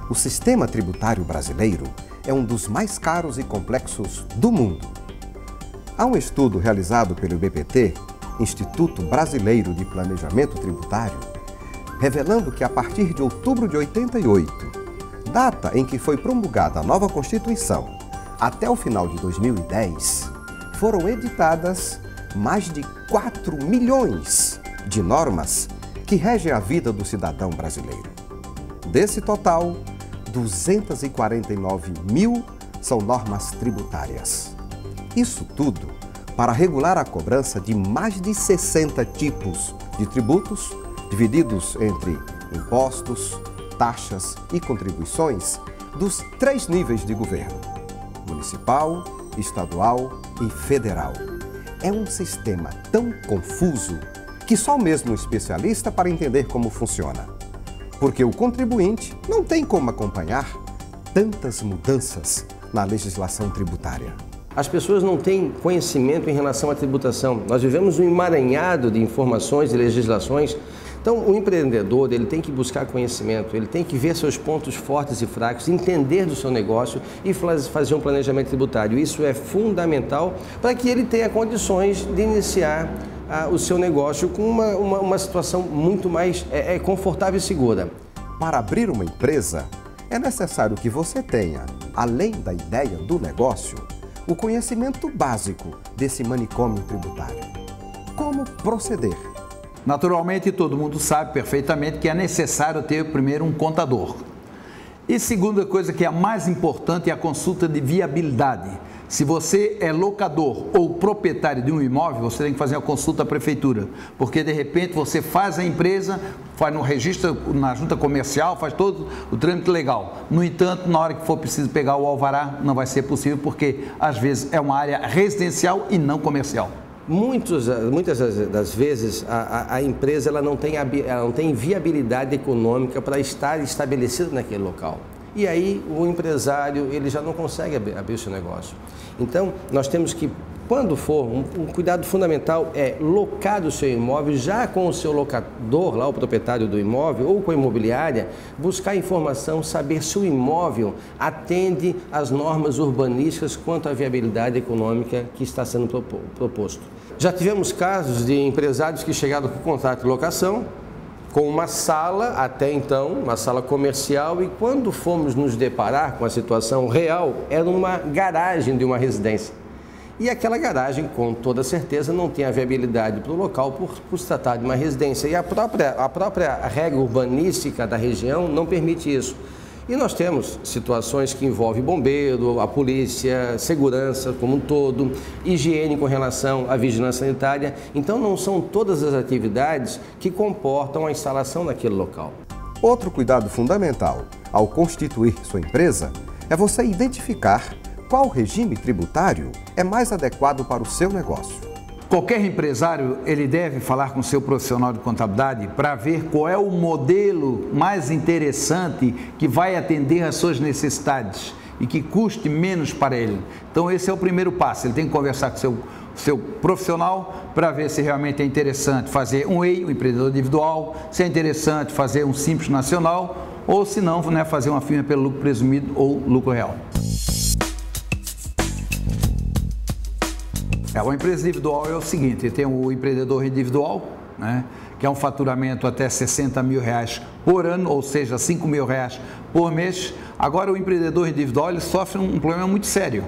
O sistema tributário brasileiro é um dos mais caros e complexos do mundo. Há um estudo realizado pelo IBPT, Instituto Brasileiro de Planejamento Tributário, revelando que a partir de outubro de 88, data em que foi promulgada a nova Constituição, até o final de 2010, foram editadas mais de 4 milhões de normas que regem a vida do cidadão brasileiro. Desse total, 249 mil são normas tributárias. Isso tudo para regular a cobrança de mais de 60 tipos de tributos, divididos entre impostos, taxas e contribuições dos 3 níveis de governo: municipal, estadual e federal. É um sistema tão confuso que só mesmo um especialista para entender como funciona. Porque o contribuinte não tem como acompanhar tantas mudanças na legislação tributária. As pessoas não têm conhecimento em relação à tributação. Nós vivemos um emaranhado de informações e legislações. Então, o empreendedor ele tem que buscar conhecimento, ele tem que ver seus pontos fortes e fracos, entender do seu negócio e fazer um planejamento tributário. Isso é fundamental para que ele tenha condições de iniciar o seu negócio com uma situação muito mais confortável e segura. Para abrir uma empresa, é necessário que você tenha, além da ideia do negócio, o conhecimento básico desse manicômio tributário. Como proceder? Naturalmente, todo mundo sabe perfeitamente que é necessário ter primeiro um contador. E segunda coisa que é a mais importante é a consulta de viabilidade. Se você é locador ou proprietário de um imóvel, você tem que fazer uma consulta à prefeitura, porque de repente você faz a empresa, faz no registro, na junta comercial, faz todo o trâmite legal. No entanto, na hora que for preciso pegar o alvará, não vai ser possível, porque às vezes é uma área residencial e não comercial. Muitas das vezes a empresa ela não tem viabilidade econômica para estar estabelecida naquele local. E aí o empresário ele já não consegue abrir o seu negócio. Então nós temos que, quando for, um cuidado fundamental é locar o seu imóvel já com o seu locador, lá o proprietário do imóvel, ou com a imobiliária, buscar informação, saber se o imóvel atende às normas urbanísticas quanto à viabilidade econômica que está sendo proposto. Já tivemos casos de empresários que chegaram com contrato de locação, com uma sala, até então, uma sala comercial, e quando fomos nos deparar com a situação real, era uma garagem de uma residência. E aquela garagem, com toda certeza, não tem a viabilidade para o local por se tratar de uma residência. E a própria regra urbanística da região não permite isso. E nós temos situações que envolvem bombeiro, a polícia, segurança como um todo, higiene com relação à vigilância sanitária. Então não são todas as atividades que comportam a instalação naquele local. Outro cuidado fundamental ao constituir sua empresa é você identificar qual regime tributário é mais adequado para o seu negócio. Qualquer empresário, ele deve falar com o seu profissional de contabilidade para ver qual é o modelo mais interessante que vai atender às suas necessidades e que custe menos para ele. Então esse é o primeiro passo, ele tem que conversar com o seu profissional para ver se realmente é interessante fazer um EI, um empreendedor individual, se é interessante fazer um Simples Nacional ou se não, né, fazer uma firma pelo lucro presumido ou lucro real. Uma empresa individual é o seguinte, tem o empreendedor individual, né, que é um faturamento até R$60 mil por ano, ou seja, R$5 mil por mês. Agora o empreendedor individual ele sofre um problema muito sério.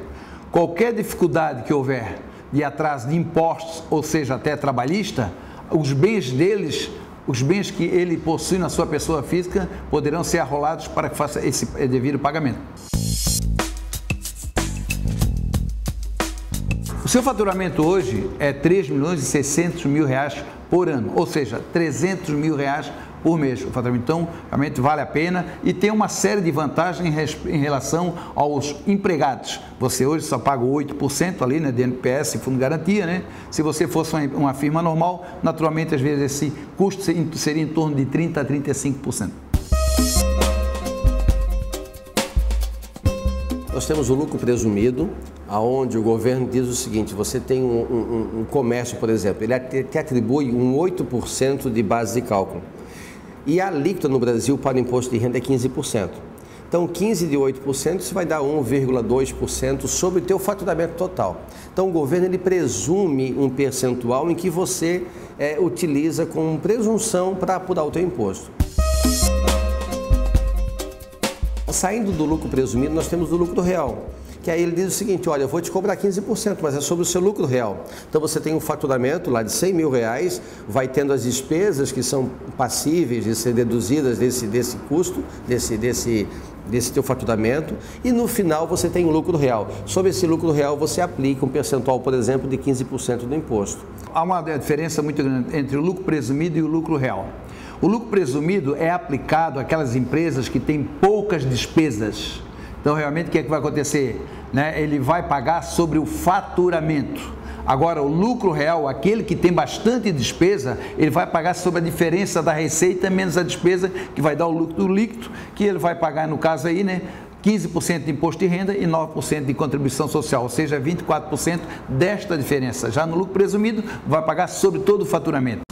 Qualquer dificuldade que houver de atraso de impostos, ou seja, até trabalhista, os bens deles, os bens que ele possui na sua pessoa física, poderão ser arrolados para que faça esse devido pagamento. O seu faturamento hoje é R$3.600.000 por ano, ou seja, R$300 mil por mês. O faturamento, então, realmente vale a pena e tem uma série de vantagens em relação aos empregados. Você hoje só paga 8% ali, né, de NPS, Fundo de Garantia, né? Se você fosse uma firma normal, naturalmente, às vezes, esse custo seria em torno de 30% a 35%. Nós temos o lucro presumido, onde o governo diz o seguinte, você tem um comércio, por exemplo, ele te atribui um 8% de base de cálculo. E a alíquota no Brasil para o imposto de renda é 15%. Então, 15 de 8%, isso vai dar 1,2% sobre o teu faturamento total. Então, o governo ele presume um percentual em que você utiliza como presunção para apurar o teu imposto. Saindo do lucro presumido, nós temos o lucro real. Que aí ele diz o seguinte, olha, eu vou te cobrar 15%, mas é sobre o seu lucro real. Então você tem um faturamento lá de R$100 mil, vai tendo as despesas que são passíveis de ser deduzidas desse custo, desse teu faturamento, e no final você tem o lucro real. Sobre esse lucro real você aplica um percentual, por exemplo, de 15% do imposto. Há uma diferença muito grande entre o lucro presumido e o lucro real. O lucro presumido é aplicado àquelas empresas que têm poucas despesas. Então, realmente, o que é que vai acontecer? Ele vai pagar sobre o faturamento. Agora, o lucro real, aquele que tem bastante despesa, ele vai pagar sobre a diferença da receita menos a despesa, que vai dar o lucro líquido, que ele vai pagar, no caso aí, 15% de imposto de renda e 9% de contribuição social, ou seja, 24% desta diferença. Já no lucro presumido, vai pagar sobre todo o faturamento.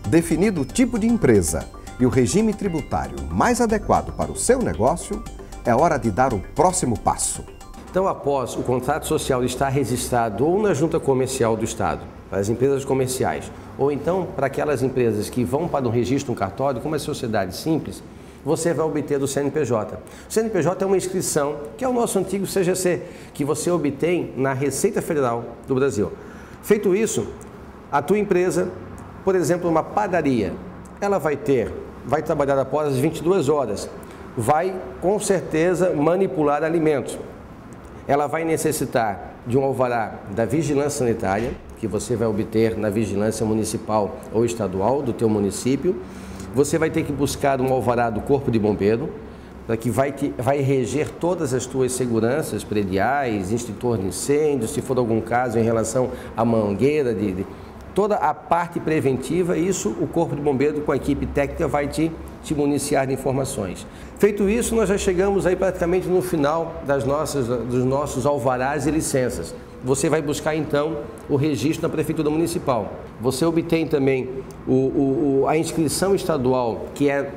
Definido o tipo de empresa e o regime tributário mais adequado para o seu negócio, é hora de dar o próximo passo. Então, após o contrato social estar registrado ou na junta comercial do Estado, para as empresas comerciais, ou então para aquelas empresas que vão para um registro, um cartório, como a sociedade simples, você vai obter o CNPJ. O CNPJ é uma inscrição, que é o nosso antigo CGC, que você obtém na Receita Federal do Brasil. Feito isso, a tua empresa, por exemplo, uma padaria, ela vai trabalhar após as 22 horas, vai com certeza manipular alimentos. Ela vai necessitar de um alvará da vigilância sanitária, que você vai obter na vigilância municipal ou estadual do teu município. Você vai ter que buscar um alvará do Corpo de Bombeiro, para que vai reger todas as tuas seguranças prediais, extintor de incêndio, se for algum caso em relação à mangueira, toda a parte preventiva, isso o Corpo de Bombeiro com a equipe técnica vai te municiar de informações. Feito isso, nós já chegamos aí praticamente no final dos nossos alvarás e licenças. Você vai buscar então o registro na Prefeitura Municipal. Você obtém também a inscrição estadual, que é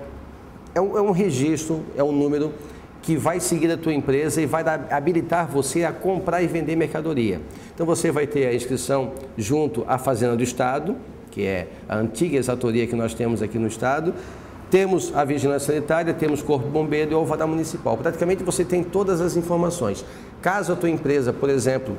um registro, é um número que vai seguir a tua empresa e vai habilitar você a comprar e vender mercadoria. Então você vai ter a inscrição junto à Fazenda do Estado, que é a antiga exatoria que nós temos aqui no Estado. Temos a vigilância sanitária, temos Corpo de Bombeiro e o alvará municipal. Praticamente você tem todas as informações. Caso a tua empresa, por exemplo,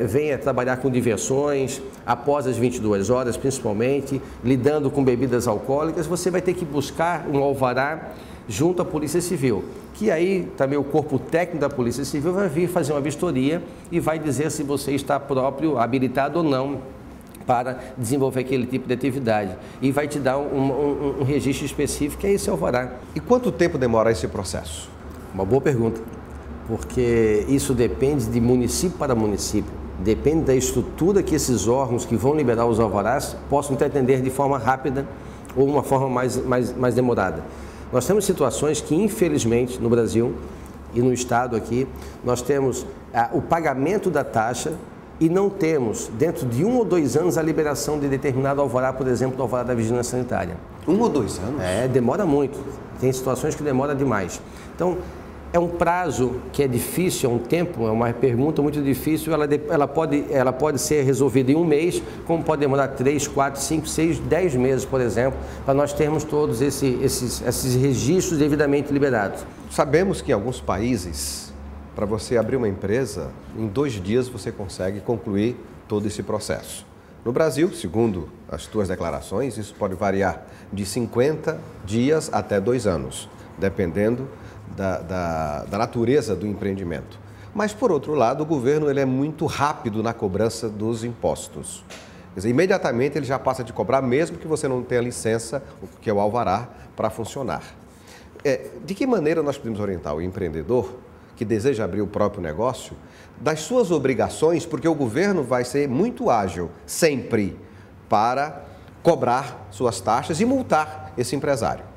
venha trabalhar com diversões, após as 22 horas principalmente, lidando com bebidas alcoólicas, você vai ter que buscar um alvará junto à Polícia Civil, que aí também o corpo técnico da Polícia Civil vai vir fazer uma vistoria e vai dizer se você está próprio, habilitado ou não para desenvolver aquele tipo de atividade e vai te dar um registro específico, que é esse alvará. E quanto tempo demora esse processo? Uma boa pergunta, porque isso depende de município para município, depende da estrutura que esses órgãos que vão liberar os alvarás possam te atender de forma rápida ou uma forma mais demorada. Nós temos situações que, infelizmente, no Brasil e no Estado aqui, nós temos o pagamento da taxa e não temos, dentro de 1 ou 2 anos, a liberação de determinado alvará, por exemplo, do alvará da vigilância sanitária. 1 ou 2 anos? Demora muito. Tem situações que demora demais. Então, é um prazo que é difícil, é um tempo, é uma pergunta muito difícil, ela pode ser resolvida em 1 mês, como pode demorar 3, 4, 5, 6, 10 meses, por exemplo, para nós termos todos esses registros devidamente liberados. Sabemos que em alguns países, para você abrir uma empresa, em 2 dias você consegue concluir todo esse processo. No Brasil, segundo as tuas declarações, isso pode variar de 50 dias até 2 anos, dependendo da natureza do empreendimento. Mas, por outro lado, o governo ele é muito rápido na cobrança dos impostos. Quer dizer, imediatamente ele já passa de cobrar, mesmo que você não tenha licença, que é o alvará, para funcionar. De que maneira nós podemos orientar o empreendedor que deseja abrir o próprio negócio das suas obrigações, porque o governo vai ser muito ágil sempre para cobrar suas taxas e multar esse empresário?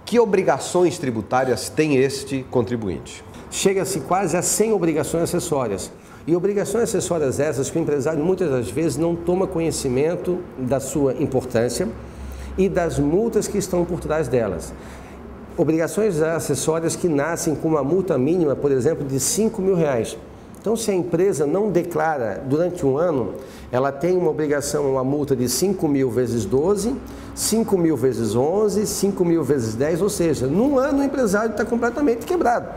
Que obrigações tributárias tem este contribuinte? Chega-se quase a 100 obrigações acessórias. E obrigações acessórias essas que o empresário muitas das vezes não toma conhecimento da sua importância e das multas que estão por trás delas. obrigações acessórias que nascem com uma multa mínima, por exemplo, de R$5.000. Então, se a empresa não declara durante um ano, ela tem uma obrigação, uma multa de 5.000 vezes 12, 5.000 vezes 11, 5.000 vezes 10, ou seja, num ano o empresário está completamente quebrado.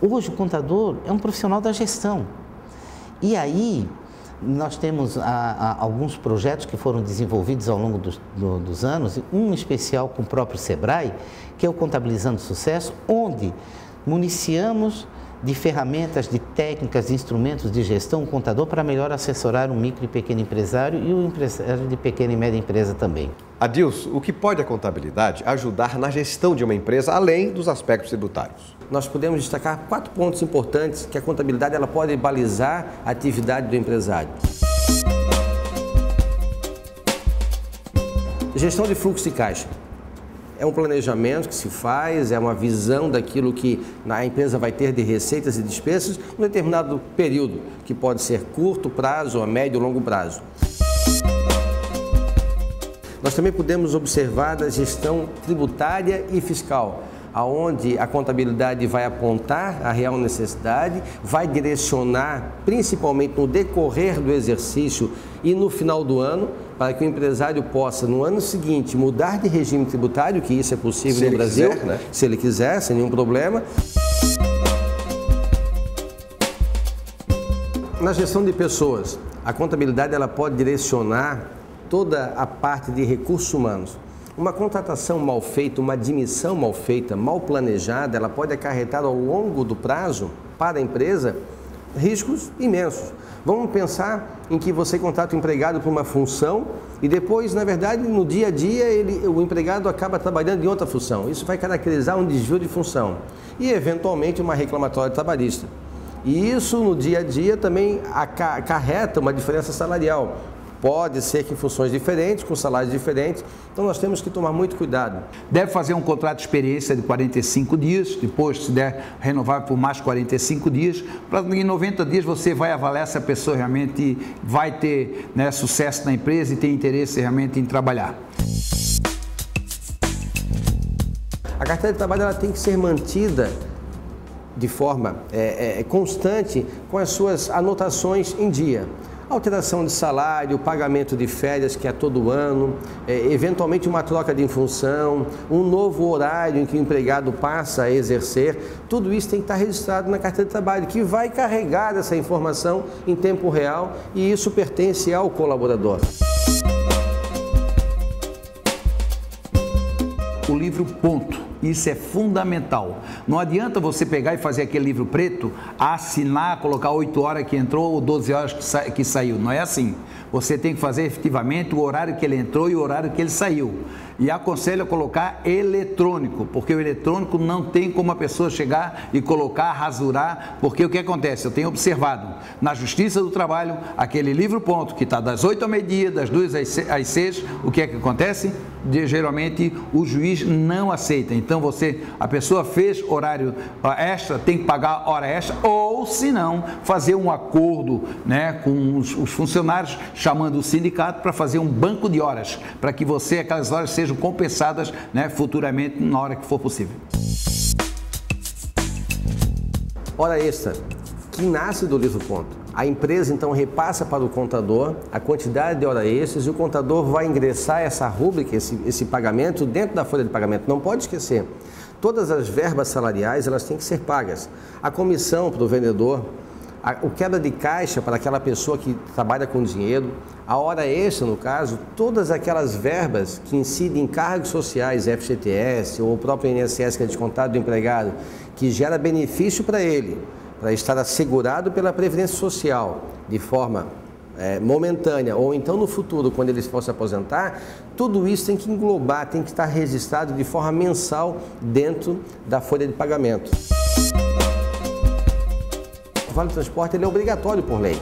Hoje o contador é um profissional da gestão. E aí nós temos alguns projetos que foram desenvolvidos ao longo dos anos, um especial com o próprio Sebrae, que é o Contabilizando Sucesso, onde municiamos de ferramentas, de técnicas, de instrumentos de gestão, o contador para melhor assessorar o micro e pequeno empresário e o empresário de pequena e média empresa também. Adilson, o que pode a contabilidade ajudar na gestão de uma empresa, além dos aspectos tributários? Nós podemos destacar 4 pontos importantes que a contabilidade ela pode balizar a atividade do empresário. Gestão de fluxo de caixa. É um planejamento que se faz, é uma visão daquilo que a empresa vai ter de receitas e despesas em um determinado período, que pode ser curto prazo, a médio ou longo prazo. Nós também podemos observar a gestão tributária e fiscal, aonde a contabilidade vai apontar a real necessidade, vai direcionar, principalmente no decorrer do exercício e no final do ano, para que o empresário possa, no ano seguinte, mudar de regime tributário, que isso é possível no Brasil, se ele quiser, sem nenhum problema. Na gestão de pessoas, a contabilidade ela pode direcionar toda a parte de recursos humanos. Uma contratação mal feita, uma admissão mal feita, mal planejada, ela pode acarretar ao longo do prazo para a empresa riscos imensos. Vamos pensar em que você contrata o empregado para uma função e depois, na verdade, no dia a dia, o empregado acaba trabalhando em outra função. Isso vai caracterizar um desvio de função e, eventualmente, uma reclamatória trabalhista. E isso, no dia a dia, também acarreta uma diferença salarial. Pode ser que em funções diferentes, com salários diferentes, então nós temos que tomar muito cuidado. Deve fazer um contrato de experiência de 45 dias, depois, se der, renovar por mais 45 dias, para em 90 dias você vai avaliar se a pessoa realmente vai ter, né, sucesso na empresa e tem interesse realmente em trabalhar. A carteira de trabalho ela tem que ser mantida de forma constante com as suas anotações em dia. Alteração de salário, pagamento de férias, que é todo ano, eventualmente uma troca de função, um novo horário em que o empregado passa a exercer, tudo isso tem que estar registrado na carteira de trabalho, que vai carregar essa informação em tempo real e isso pertence ao colaborador. O livro ponto, isso é fundamental. Não adianta você pegar e fazer aquele livro preto, assinar, colocar 8 horas que entrou ou 12 horas que saiu. Não é assim. Você tem que fazer efetivamente o horário que ele entrou e o horário que ele saiu. E aconselho a colocar eletrônico, porque o eletrônico não tem como a pessoa chegar e colocar, rasurar, porque o que acontece? Eu tenho observado na Justiça do Trabalho, aquele livro ponto que está das 8 ao meio-dia, das 2 às 6, o que é que acontece? Geralmente o juiz não aceita. Então a pessoa fez horário extra, tem que pagar hora extra, ou se não, fazer um acordo, né, com os funcionários, chamando o sindicato para fazer um banco de horas, para que aquelas horas sejam compensadas, né, futuramente, na hora que for possível. Hora extra, que nasce do livro ponto. A empresa então repassa para o contador a quantidade de horas extras e o contador vai ingressar essa rúbrica, esse pagamento dentro da folha de pagamento. Não pode esquecer, todas as verbas salariais elas têm que ser pagas. A comissão para o vendedor, o quebra de caixa para aquela pessoa que trabalha com dinheiro, a hora extra no caso, todas aquelas verbas que incidem em cargos sociais, FGTS ou o próprio INSS que é descontado do empregado, que gera benefício para ele, para estar assegurado pela Previdência Social de forma momentânea ou então no futuro, quando eles for se aposentar, tudo isso tem que englobar, tem que estar registrado de forma mensal dentro da folha de pagamento. O Vale Transporte ele é obrigatório por lei.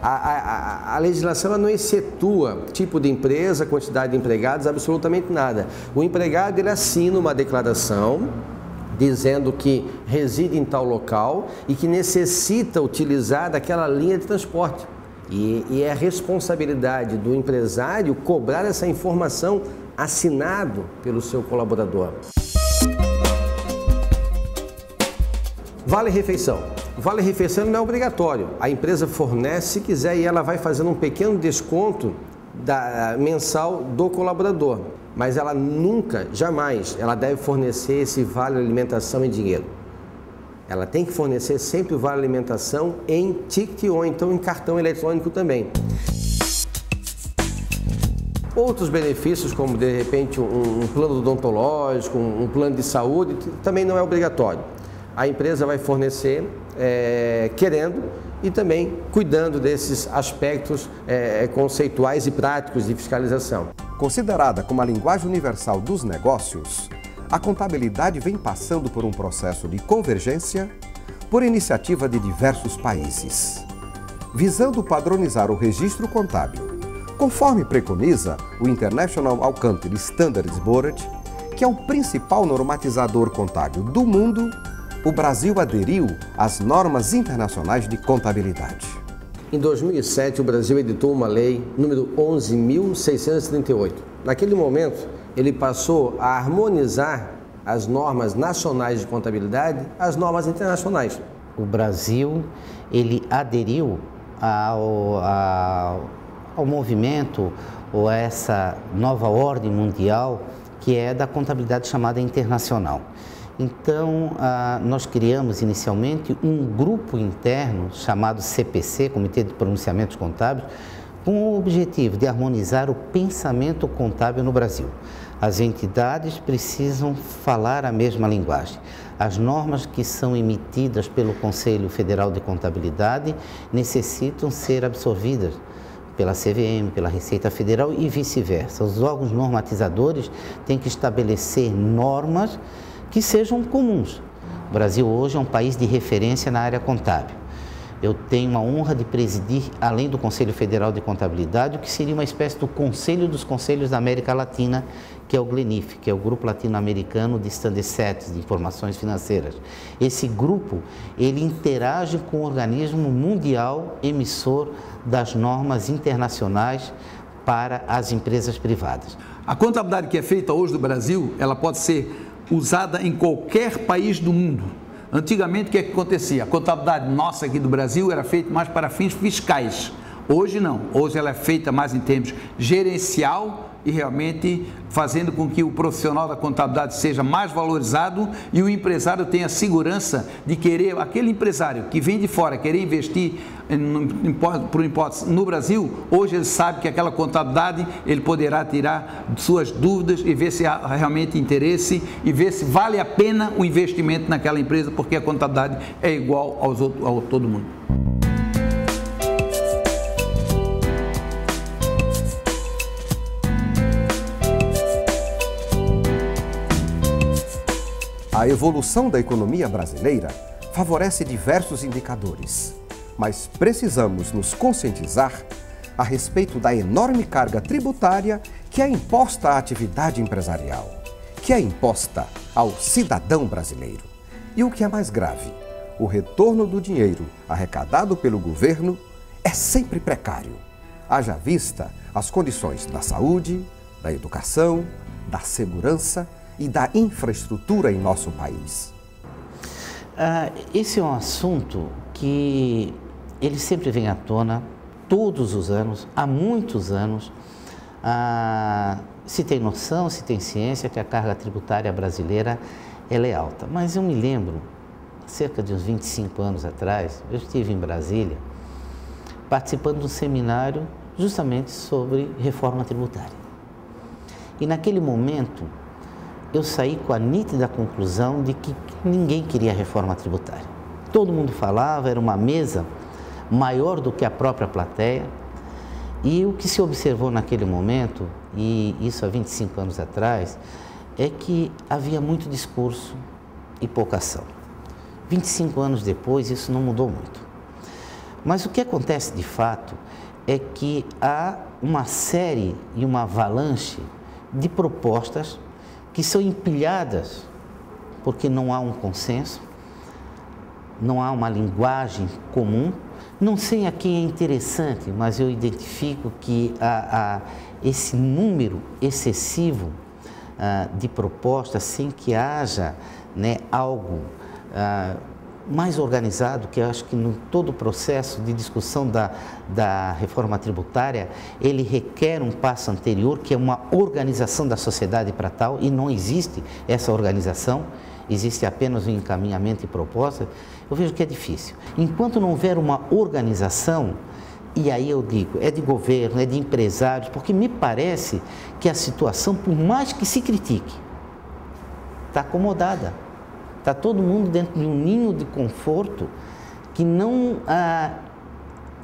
A legislação ela não excetua tipo de empresa, quantidade de empregados, absolutamente nada. O empregado ele assina uma declaração dizendo que reside em tal local e que necessita utilizar daquela linha de transporte. E é responsabilidade do empresário cobrar essa informação assinado pelo seu colaborador. Vale-refeição. Vale-refeição não é obrigatório. A empresa fornece se quiser e ela vai fazendo um pequeno desconto mensal do colaborador. Mas ela nunca, jamais, ela deve fornecer esse vale-alimentação em dinheiro. Ela tem que fornecer sempre o vale-alimentação em ticket ou então em cartão eletrônico também. Outros benefícios, como de repente um plano odontológico, um plano de saúde, também não é obrigatório. A empresa vai fornecer querendo e também cuidando desses aspectos conceituais e práticos de fiscalização. Considerada como a linguagem universal dos negócios, a contabilidade vem passando por um processo de convergência por iniciativa de diversos países, visando padronizar o registro contábil, conforme preconiza o International Accounting Standards Board, que é o principal normatizador contábil do mundo. O Brasil aderiu às normas internacionais de contabilidade. Em 2007, o Brasil editou uma lei número 11.638. Naquele momento, ele passou a harmonizar as normas nacionais de contabilidade às normas internacionais. O Brasil, ele aderiu ao movimento ou a essa nova ordem mundial que é da contabilidade chamada internacional. Então, nós criamos inicialmente um grupo interno chamado CPC, Comitê de Pronunciamentos Contábeis, com o objetivo de harmonizar o pensamento contábil no Brasil. As entidades precisam falar a mesma linguagem. As normas que são emitidas pelo Conselho Federal de Contabilidade necessitam ser absorvidas pela CVM, pela Receita Federal e vice-versa. Os órgãos normatizadores têm que estabelecer normas que sejam comuns. O Brasil hoje é um país de referência na área contábil. Eu tenho a honra de presidir, além do Conselho Federal de Contabilidade, o que seria uma espécie do Conselho dos Conselhos da América Latina, que é o GLENIF, que é o Grupo Latino-Americano de Standard Sets, de Informações Financeiras. Esse grupo, ele interage com o organismo mundial emissor das normas internacionais para as empresas privadas. A contabilidade que é feita hoje no Brasil, ela pode ser usada em qualquer país do mundo. Antigamente, o que acontecia? A contabilidade nossa aqui do Brasil era feita mais para fins fiscais. Hoje não. Hoje ela é feita mais em termos gerencial e realmente fazendo com que o profissional da contabilidade seja mais valorizado e o empresário tenha segurança de querer, aquele empresário que vem de fora, querer investir por hipótese no Brasil, hoje ele sabe que aquela contabilidade ele poderá tirar suas dúvidas e ver se há realmente interesse e ver se vale a pena o investimento naquela empresa, porque a contabilidade é igual a todo mundo. A evolução da economia brasileira favorece diversos indicadores, mas precisamos nos conscientizar a respeito da enorme carga tributária que é imposta à atividade empresarial, que é imposta ao cidadão brasileiro. E o que é mais grave, o retorno do dinheiro arrecadado pelo governo é sempre precário, haja vista as condições da saúde, da educação, da segurança e da infraestrutura em nosso país. Esse é um assunto que ele sempre vem à tona, todos os anos, há muitos anos. Se tem noção, se tem ciência que a carga tributária brasileira ela é alta. Mas eu me lembro, cerca de uns 25 anos atrás, eu estive em Brasília participando de um seminário justamente sobre reforma tributária. E naquele momento, eu saí com a nítida conclusão de que ninguém queria reforma tributária. Todo mundo falava, era uma mesa maior do que a própria plateia, e o que se observou naquele momento, e isso há 25 anos atrás, é que havia muito discurso e pouca ação. 25 anos depois, isso não mudou muito. Mas o que acontece de fato é que há uma série e uma avalanche de propostas que são empilhadas porque não há um consenso, não há uma linguagem comum. Não sei a quem é interessante, mas eu identifico que esse número excessivo de propostas sem que haja algo mais organizado, que eu acho que no todo o processo de discussão da reforma tributária, ele requer um passo anterior, que é uma organização da sociedade para tal, e não existe essa organização, existe apenas um encaminhamento e proposta. Eu vejo que é difícil. Enquanto não houver uma organização, e aí eu digo, é de governo, é de empresários, porque me parece que a situação, por mais que se critique, está acomodada. Está todo mundo dentro de um ninho de conforto que não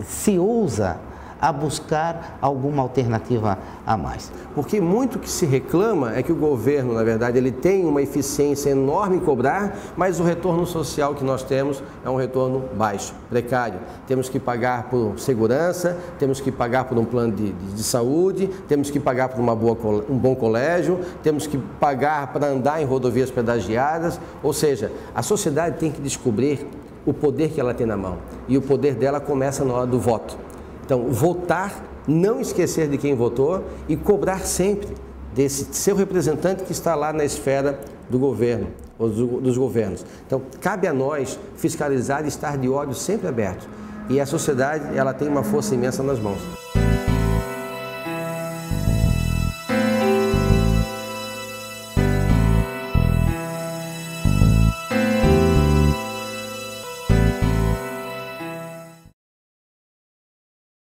se ousa a buscar alguma alternativa a mais. Porque muito que se reclama é que o governo, na verdade, ele tem uma eficiência enorme em cobrar, mas o retorno social que nós temos é um retorno baixo, precário. Temos que pagar por segurança, temos que pagar por um plano de saúde, temos que pagar por um bom colégio, temos que pagar para andar em rodovias pedagiadas, ou seja, a sociedade tem que descobrir o poder que ela tem na mão, e o poder dela começa na hora do voto. Então, votar, não esquecer de quem votou e cobrar sempre desse seu representante que está lá na esfera do governo, ou dos governos. Então, cabe a nós fiscalizar e estar de olhos sempre abertos. E a sociedade, ela tem uma força imensa nas mãos.